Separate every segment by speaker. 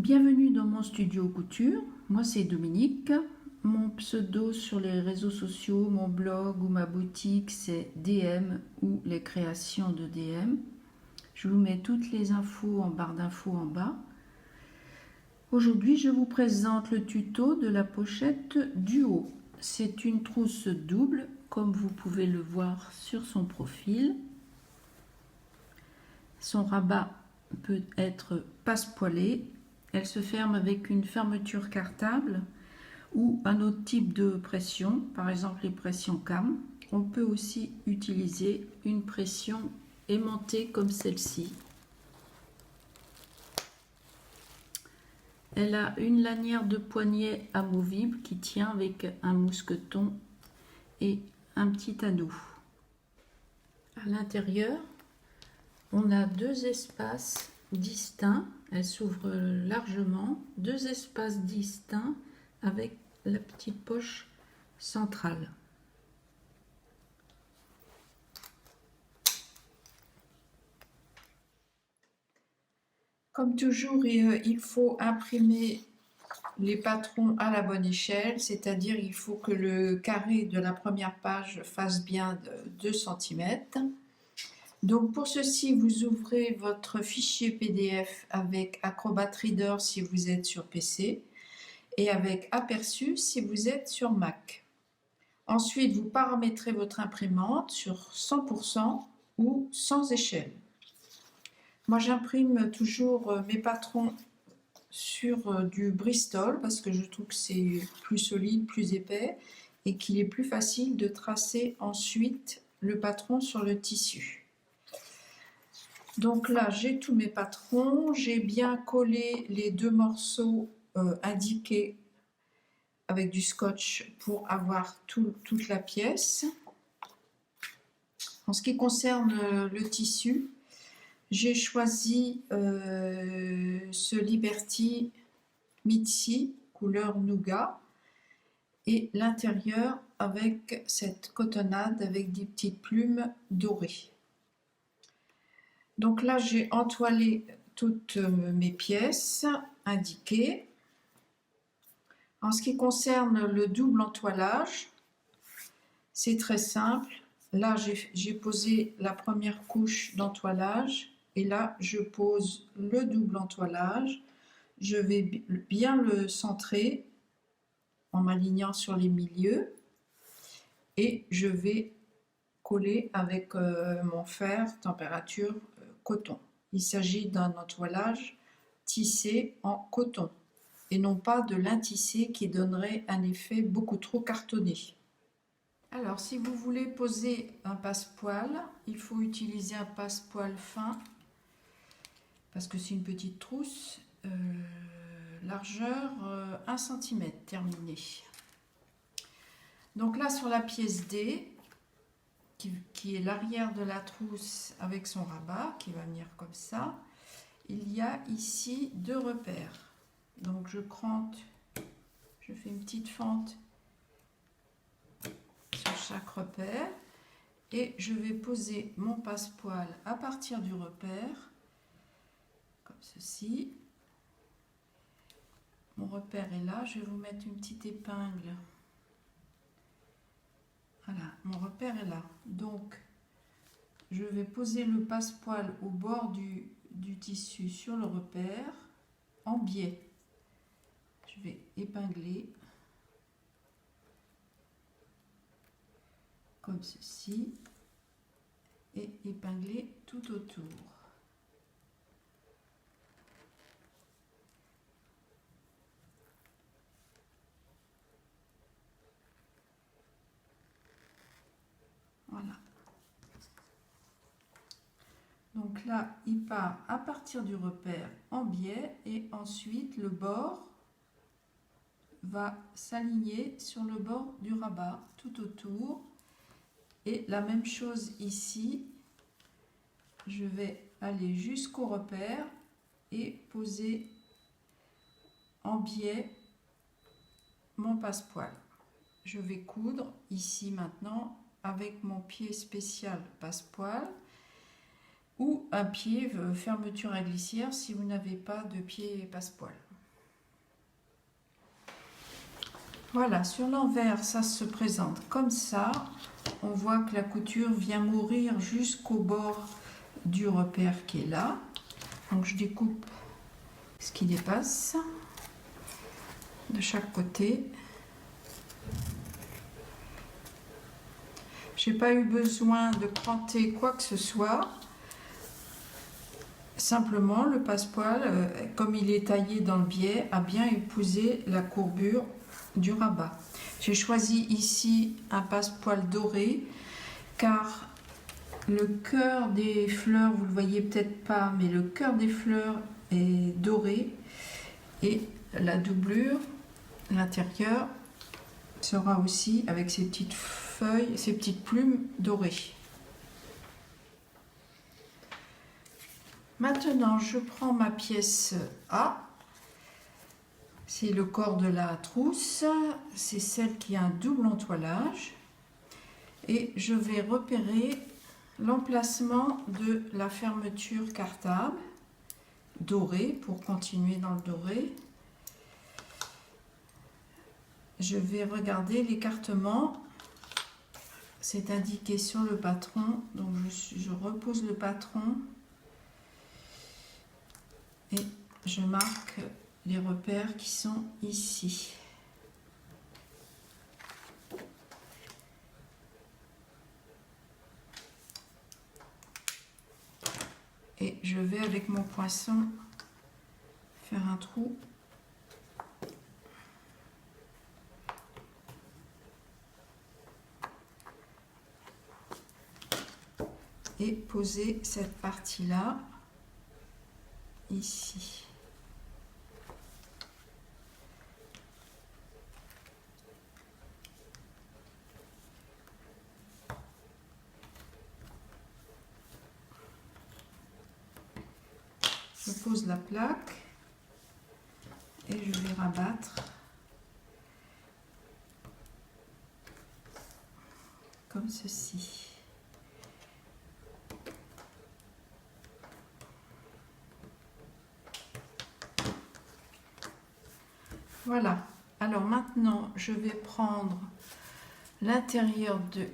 Speaker 1: Bienvenue dans mon studio couture, moi c'est Dominique, mon pseudo sur les réseaux sociaux, mon blog ou ma boutique c'est DM ou les créations de DM. Je vous mets toutes les infos en barre d'infos en bas. Aujourd'hui je vous présente le tuto de la pochette du haut. C'est une trousse double comme vous pouvez le voir sur son profil. Son rabat peut être passepoilé. Elle se ferme avec une fermeture cartable ou un autre type de pression, par exemple les pressions cam. On peut aussi utiliser une pression aimantée comme celle-ci. Elle a une lanière de poignet amovible qui tient avec un mousqueton et un petit anneau. À l'intérieur, on a deux espaces distincts, elle s'ouvre largement, deux espaces distincts avec la petite poche centrale. Comme toujours, il faut imprimer les patrons à la bonne échelle, c'est-à-dire il faut que le carré de la première page fasse bien 2 cm. Donc pour ceci, vous ouvrez votre fichier PDF avec Acrobat Reader si vous êtes sur PC et avec Aperçu si vous êtes sur Mac. Ensuite, vous paramétrez votre imprimante sur 100% ou sans échelle. Moi, j'imprime toujours mes patrons sur du Bristol parce que je trouve que c'est plus solide, plus épais et qu'il est plus facile de tracer ensuite le patron sur le tissu. Donc là, j'ai tous mes patrons, j'ai bien collé les deux morceaux indiqués avec du scotch pour avoir toute la pièce. En ce qui concerne le tissu, j'ai choisi ce Liberty Mitzi couleur nougat et l'intérieur avec cette cotonnade avec des petites plumes dorées. Donc là, j'ai entoilé toutes mes pièces indiquées. En ce qui concerne le double entoilage, c'est très simple. Là, j'ai posé la première couche d'entoilage et là, je pose le double entoilage. Je vais bien le centrer en m'alignant sur les milieux et je vais coller avec mon fer température coton. Il s'agit d'un entoilage tissé en coton et non pas de lin tissé qui donnerait un effet beaucoup trop cartonné. Alors, si vous voulez poser un passepoil, il faut utiliser un passepoil fin parce que c'est une petite trousse, largeur 1 cm terminé. Donc là, sur la pièce D, qui est l'arrière de la trousse avec son rabat, qui va venir comme ça, il y a ici 2 repères. Donc je crante, je fais une petite fente sur chaque repère et je vais poser mon passepoil à partir du repère, comme ceci. Mon repère est là, je vais vous mettre une petite épingle. Voilà, mon repère est là. Donc, je vais poser le passepoil au bord du tissu sur le repère en biais. Je vais épingler comme ceci et épingler tout autour. Voilà. Donc là, il part à partir du repère en biais et ensuite le bord va s'aligner sur le bord du rabat tout autour. Et la même chose ici, je vais aller jusqu'au repère et poser en biais mon passepoil. Je vais coudre ici maintenant avec mon pied spécial passepoil ou un pied fermeture à glissière si vous n'avez pas de pied passepoil. Voilà, sur l'envers, ça se présente comme ça. On voit que la couture vient mourir jusqu'au bord du repère qui est là. Donc je découpe ce qui dépasse de chaque côté. J'ai pas eu besoin de cranter quoi que ce soit. Simplement, le passepoil, comme il est taillé dans le biais, a bien épousé la courbure du rabat. J'ai choisi ici un passepoil doré car le cœur des fleurs, vous le voyez peut-être pas, mais le cœur des fleurs est doré et la doublure, l'intérieur, sera aussi avec ces petites feuilles, ces petites plumes dorées. Maintenant, je prends ma pièce A. C'est le corps de la trousse, c'est celle qui a un double entoilage et je vais repérer l'emplacement de la fermeture cartable dorée pour continuer dans le doré. Je vais regarder l'écartement, c'est indiqué sur le patron, donc je repose le patron et je marque les repères qui sont ici. Et je vais avec mon poinçon faire un trou et poser cette partie-là ici. Je pose la plaque et je vais rabattre comme ceci. Voilà. Alors maintenant, je vais prendre l'intérieur de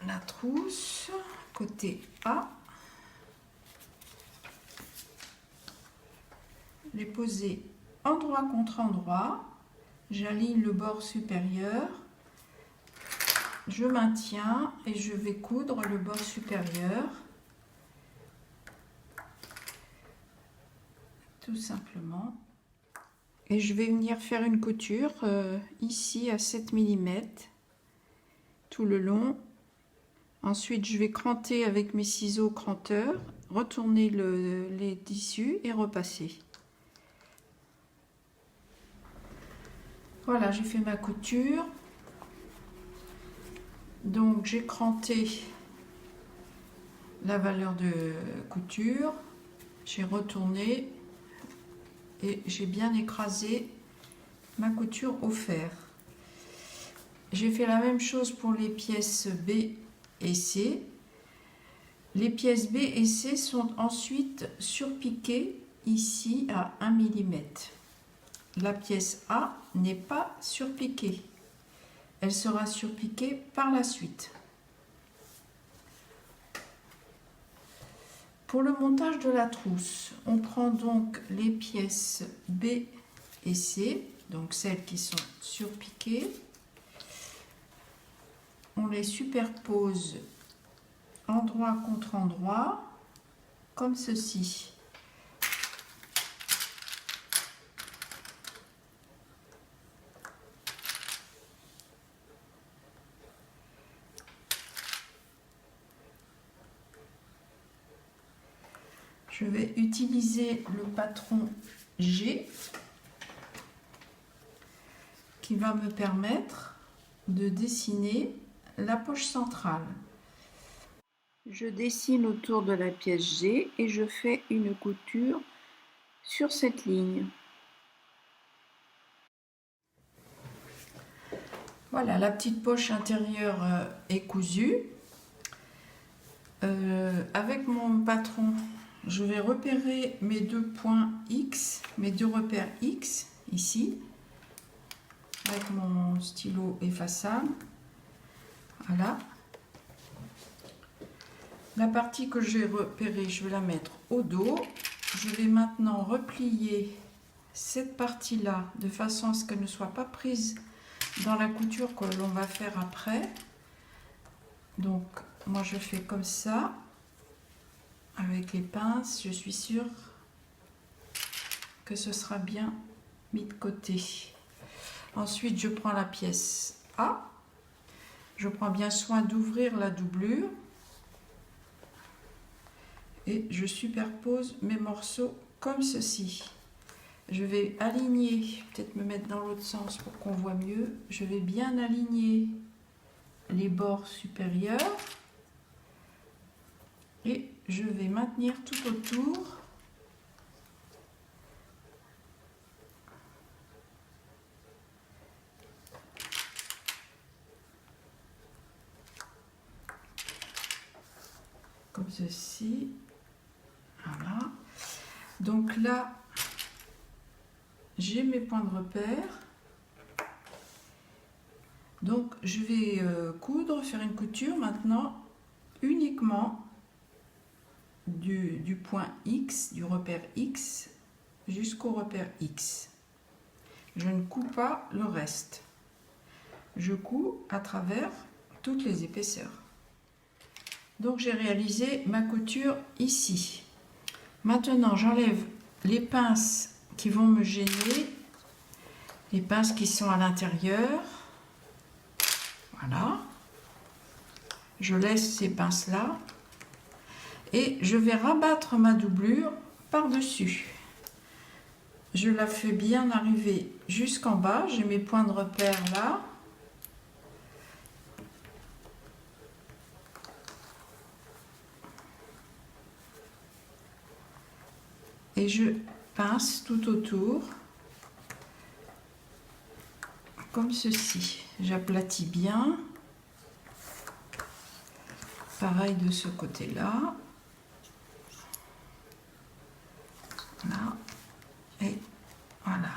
Speaker 1: la trousse, côté A. Les poser endroit contre endroit, j'aligne le bord supérieur, je maintiens et je vais coudre le bord supérieur, tout simplement. Et je vais venir faire une couture ici à 7 mm tout le long. Ensuite, je vais cranter avec mes ciseaux cranteurs, retourner les tissus et repasser. Voilà, j'ai fait ma couture. Donc j'ai cranté la valeur de couture, j'ai retourné et j'ai bien écrasé ma couture au fer. J'ai fait la même chose pour les pièces B et C. Les pièces B et C sont ensuite surpiquées ici à 1 mm. La pièce A n'est pas surpiquée. Elle sera surpiquée par la suite. Pour le montage de la trousse, on prend donc les pièces B et C, donc celles qui sont surpiquées. On les superpose endroit contre endroit, comme ceci. Je vais utiliser le patron G qui va me permettre de dessiner la poche centrale. Je dessine autour de la pièce G et je fais une couture sur cette ligne. Voilà, la petite poche intérieure est cousue. Avec mon patron, je vais repérer mes deux points X, mes deux repères X, ici, avec mon mon stylo effaçable. Voilà. La partie que j'ai repérée, je vais la mettre au dos. Je vais maintenant replier cette partie-là de façon à ce qu'elle ne soit pas prise dans la couture que l'on va faire après. Donc, moi je fais comme ça, avec les pinces, je suis sûre que ce sera bien mis de côté. Ensuite, je prends la pièce A, je prends bien soin d'ouvrir la doublure et je superpose mes morceaux comme ceci. Je vais aligner, peut-être me mettre dans l'autre sens pour qu'on voit mieux. Je vais bien aligner les bords supérieurs et je vais maintenir tout autour. Comme ceci. Voilà. Donc là, j'ai mes points de repère. Donc je vais coudre, faire une couture maintenant uniquement du point X, du repère X jusqu'au repère X. Je ne couds pas le reste. Je couds à travers toutes les épaisseurs. Donc j'ai réalisé ma couture ici. Maintenant j'enlève les pinces qui vont me gêner, les pinces qui sont à l'intérieur. Voilà. Je laisse ces pinces là et je vais rabattre ma doublure par-dessus. Je la fais bien arriver jusqu'en bas. J'ai mes points de repère là. Et je pince tout autour, comme ceci. J'aplatis bien. Pareil de ce côté-là. Là. Et voilà.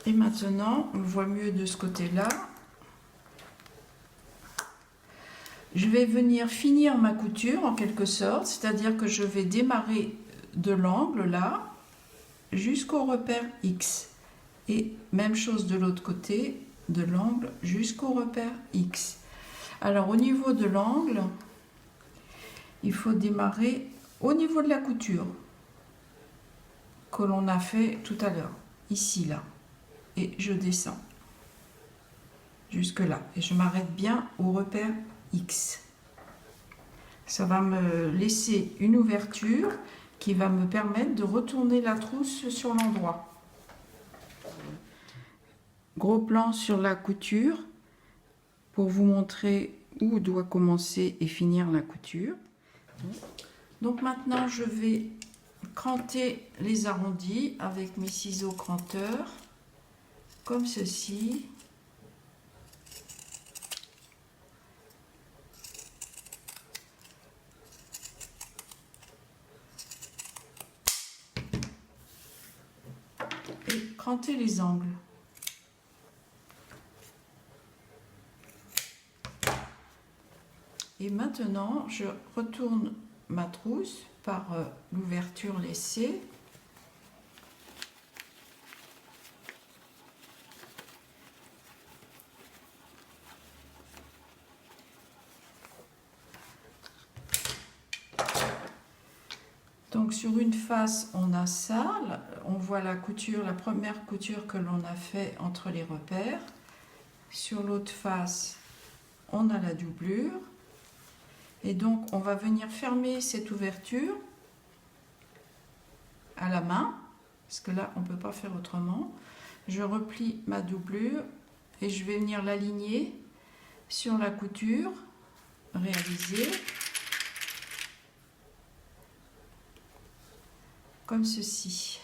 Speaker 1: Et maintenant, on voit mieux de ce côté-là. Je vais venir finir ma couture en quelque sorte, c'est-à-dire que je vais démarrer de l'angle là jusqu'au repère X. Et même chose de l'autre côté, de l'angle jusqu'au repère X. Alors au niveau de l'angle, il faut démarrer au niveau de la couture que l'on a fait tout à l'heure, ici là. Et je descends jusque là. Et je m'arrête bien au repère X. Ça va me laisser une ouverture qui va me permettre de retourner la trousse sur l'endroit. Gros plan sur la couture pour vous montrer où doit commencer et finir la couture. Donc maintenant je vais cranter les arrondis avec mes ciseaux cranteurs comme ceci. Et cranter les angles. Et maintenant, je retourne ma trousse par l'ouverture laissée. Donc sur une face, on a ça, on voit la couture, la première couture que l'on a fait entre les repères. Sur l'autre face, on a la doublure. Et donc on va venir fermer cette ouverture à la main, parce que là on ne peut pas faire autrement. Je replie ma doublure et je vais venir l'aligner sur la couture réalisée. Comme ceci.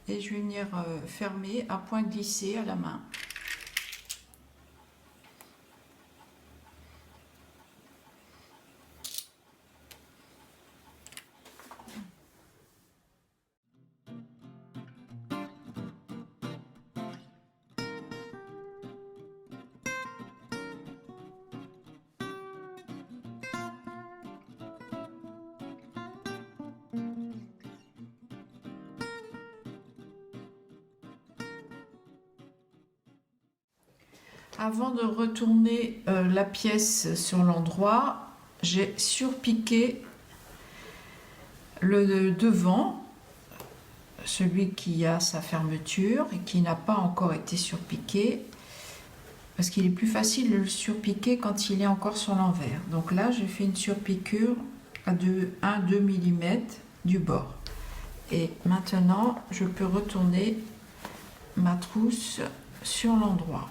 Speaker 1: Et je vais venir fermer à point glissé à la main. Avant de retourner la pièce sur l'endroit, j'ai surpiqué le devant, celui qui a sa fermeture et qui n'a pas encore été surpiqué, parce qu'il est plus facile de le surpiquer quand il est encore sur l'envers. Donc là, j'ai fait une surpiqûre à 1-2 mm du bord. Et maintenant, je peux retourner ma trousse sur l'endroit.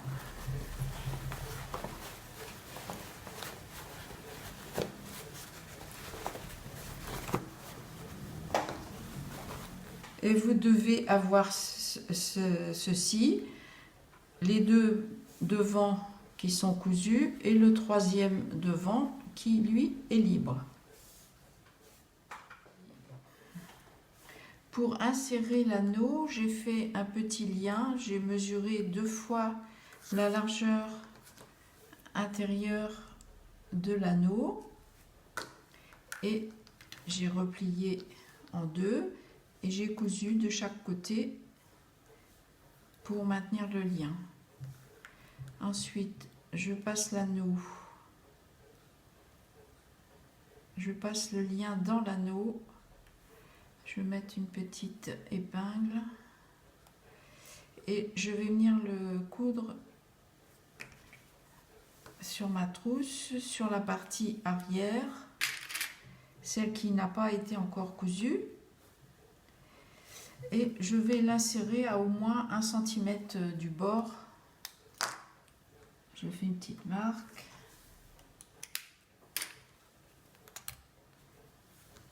Speaker 1: Et vous devez avoir ceci, les deux devant qui sont cousus et le troisième devant qui lui est libre. Pour insérer l'anneau, j'ai fait un petit lien, j'ai mesuré 2 fois la largeur intérieure de l'anneau et j'ai replié en deux. Et j'ai cousu de chaque côté pour maintenir le lien. Ensuite, je passe l'anneau, je passe le lien dans l'anneau, je vais mettre une petite épingle et je vais venir le coudre sur ma trousse, sur la partie arrière, celle qui n'a pas été encore cousue. Et je vais l'insérer à au moins 1 cm du bord. Je fais une petite marque.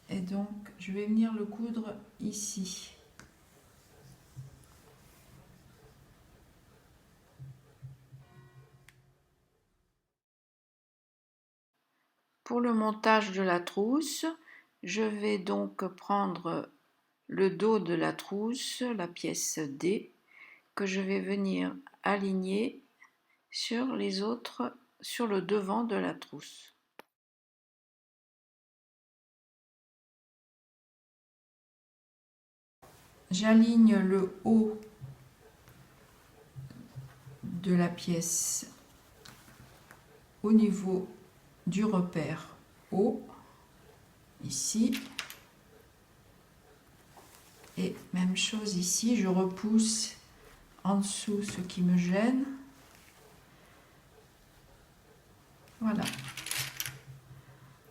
Speaker 1: Et donc, je vais venir le coudre ici. Pour le montage de la trousse, je vais donc prendre le dos de la trousse, la pièce D, que je vais venir aligner sur les autres, sur le devant de la trousse. J'aligne le haut de la pièce au niveau du repère haut, ici. Et même chose ici, je repousse en dessous ce qui me gêne. Voilà.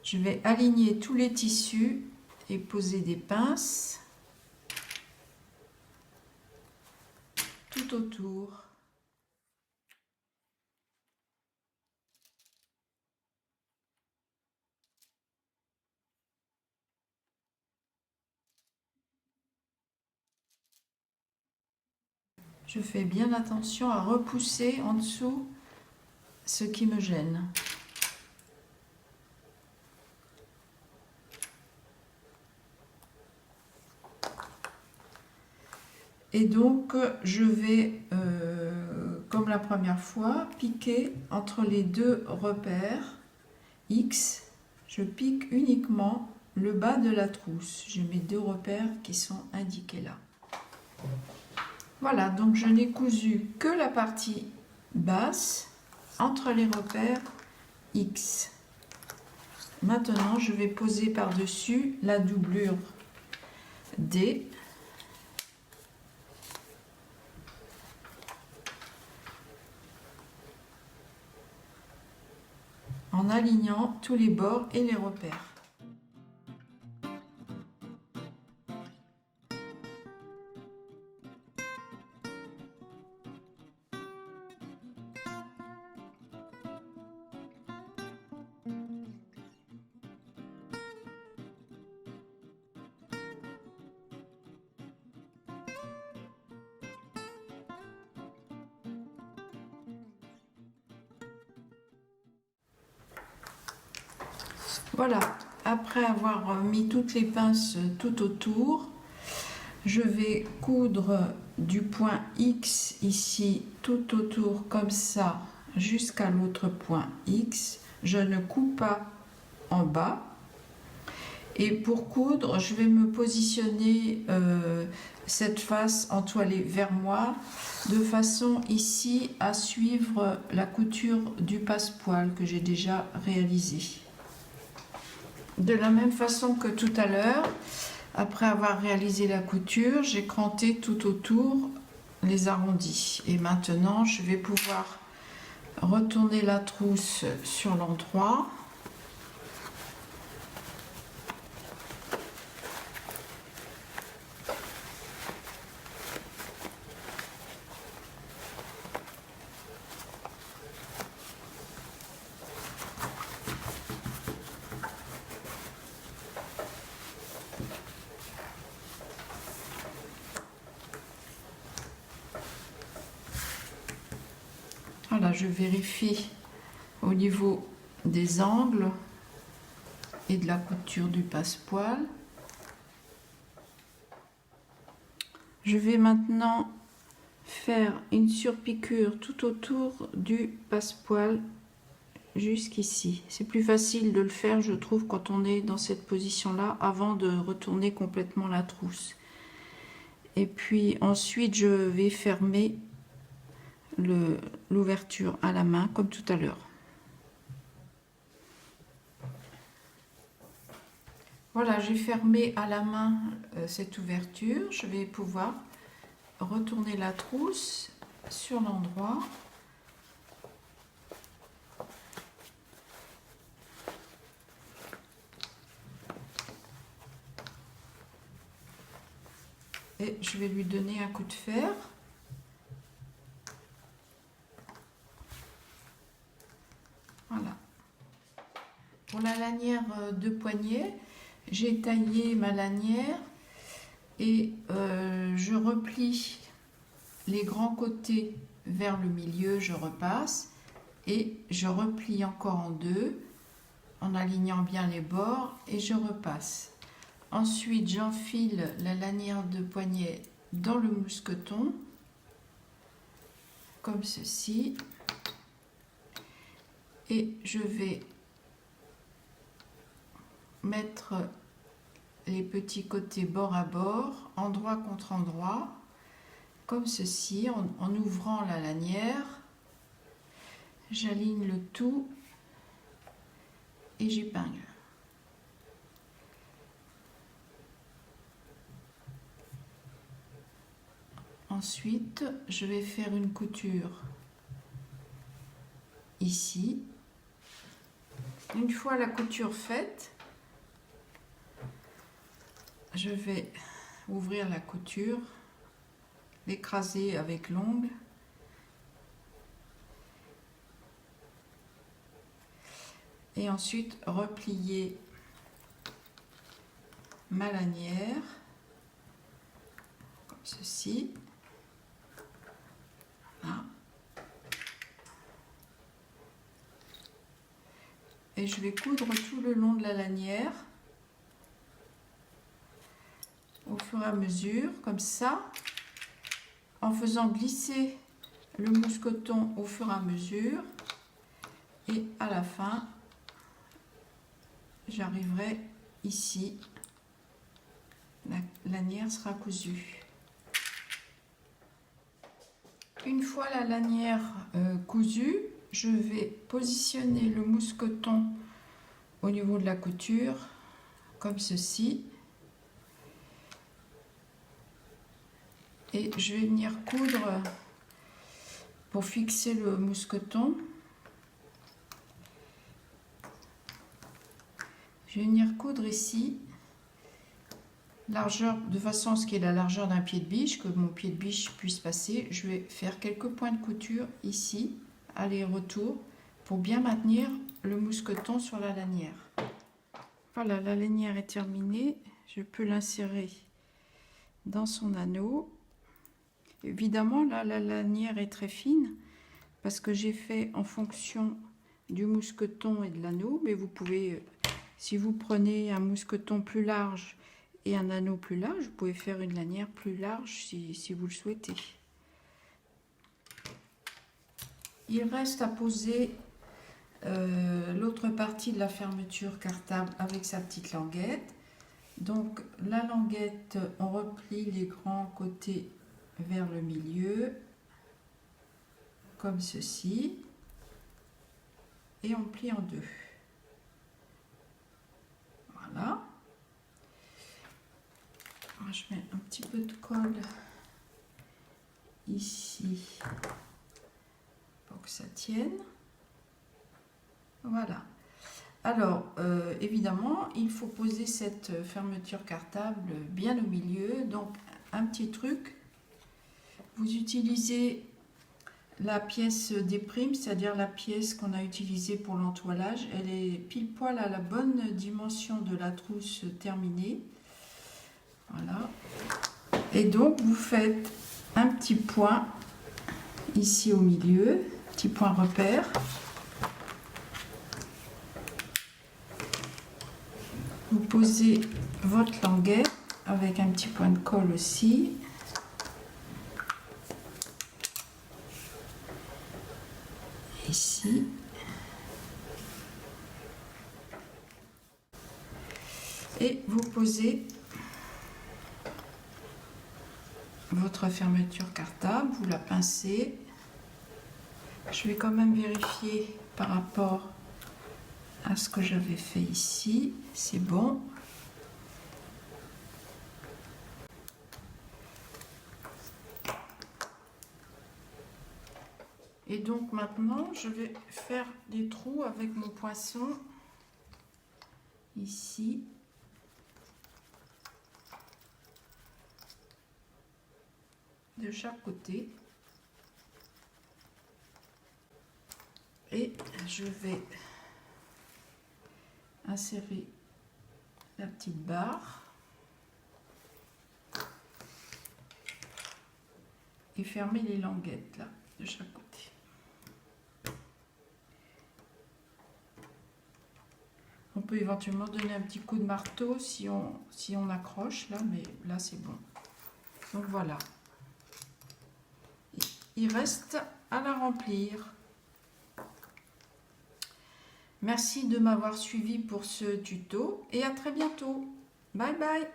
Speaker 1: Je vais aligner tous les tissus et poser des pinces tout autour. Je fais bien attention à repousser en dessous ce qui me gêne. Et donc, je vais, comme la première fois, piquer entre les deux repères X. Je pique uniquement le bas de la trousse. J'ai mes 2 repères qui sont indiqués là. Voilà, donc je n'ai cousu que la partie basse entre les repères X. Maintenant, je vais poser par-dessus la doublure D. En alignant tous les bords et les repères. Voilà, après avoir mis toutes les pinces tout autour, je vais coudre du point X ici tout autour comme ça jusqu'à l'autre point X. Je ne coupe pas en bas Et pour coudre, je vais me positionner cette face entoilée vers moi, de façon ici à suivre la couture du passepoil que j'ai déjà réalisé. De la même façon que tout à l'heure, après avoir réalisé la couture, j'ai cranté tout autour les arrondis. Et maintenant, je vais pouvoir retourner la trousse sur l'endroit. Voilà, je vérifie au niveau des angles et de la couture du passepoil. Je vais maintenant faire une surpiqûre tout autour du passepoil jusqu'ici. C'est plus facile de le faire, je trouve, quand on est dans cette position-là, avant de retourner complètement la trousse. Et puis ensuite, je vais fermer l'ouverture à la main, comme tout à l'heure. Voilà, j'ai fermé à la main cette ouverture. Je vais pouvoir retourner la trousse sur l'endroit. Et je vais lui donner un coup de fer. Voilà. Pour la lanière de poignet, j'ai taillé ma lanière et je replie les grands côtés vers le milieu, je repasse et je replie encore en deux en alignant bien les bords et je repasse. Ensuite, j'enfile la lanière de poignet dans le mousqueton, comme ceci, et je vais mettre les petits côtés bord à bord, endroit contre endroit, comme ceci, en ouvrant la lanière. J'aligne le tout et j'épingle. Ensuite, je vais faire une couture ici. Une fois la couture faite, je vais ouvrir la couture, l'écraser avec l'ongle et ensuite replier ma lanière comme ceci. Voilà. Et je vais coudre tout le long de la lanière au fur et à mesure, comme ça, en faisant glisser le mousqueton au fur et à mesure, et à la fin, j'arriverai ici, la lanière sera cousue. Une fois la lanière cousue, je vais positionner le mousqueton au niveau de la couture, comme ceci. Et je vais venir coudre pour fixer le mousqueton. Je vais venir coudre ici, largeur, de façon à ce qu'il y ait la largeur d'un pied de biche, que mon pied de biche puisse passer. Je vais faire quelques points de couture ici, aller-retour, pour bien maintenir le mousqueton sur la lanière. Voilà, la lanière est terminée. Je peux l'insérer dans son anneau. Évidemment, là, la lanière est très fine parce que j'ai fait en fonction du mousqueton et de l'anneau, mais vous pouvez, si vous prenez un mousqueton plus large et un anneau plus large, vous pouvez faire une lanière plus large si vous le souhaitez. Il reste à poser l'autre partie de la fermeture cartable avec sa petite languette. Donc la languette, on replie les grands côtés vers le milieu, comme ceci, et on plie en deux. Voilà. Moi, je mets un petit peu de colle ici pour que ça tienne. Voilà. Alors, évidemment, il faut poser cette fermeture cartable bien au milieu. Donc, un petit truc, vous utilisez la pièce des primes, c'est-à-dire la pièce qu'on a utilisée pour l'entoilage. Elle est pile poil à la bonne dimension de la trousse terminée. Voilà. Et donc, vous faites un petit point ici au milieu, petit point repère. Vous posez votre languette avec un petit point de colle aussi. Ici. Et vous posez votre fermeture cartable, vous la pincez. Je vais quand même vérifier par rapport à ce que j'avais fait ici. C'est bon. Et donc maintenant, je vais faire des trous avec mon poinçon ici. De chaque côté. Et je vais insérer la petite barre et fermer les languettes là, de chaque côté. On peut éventuellement donner un petit coup de marteau si on accroche là, mais là c'est bon. Donc voilà. Il reste à la remplir. Merci de m'avoir suivi pour ce tuto et à très bientôt. Bye bye.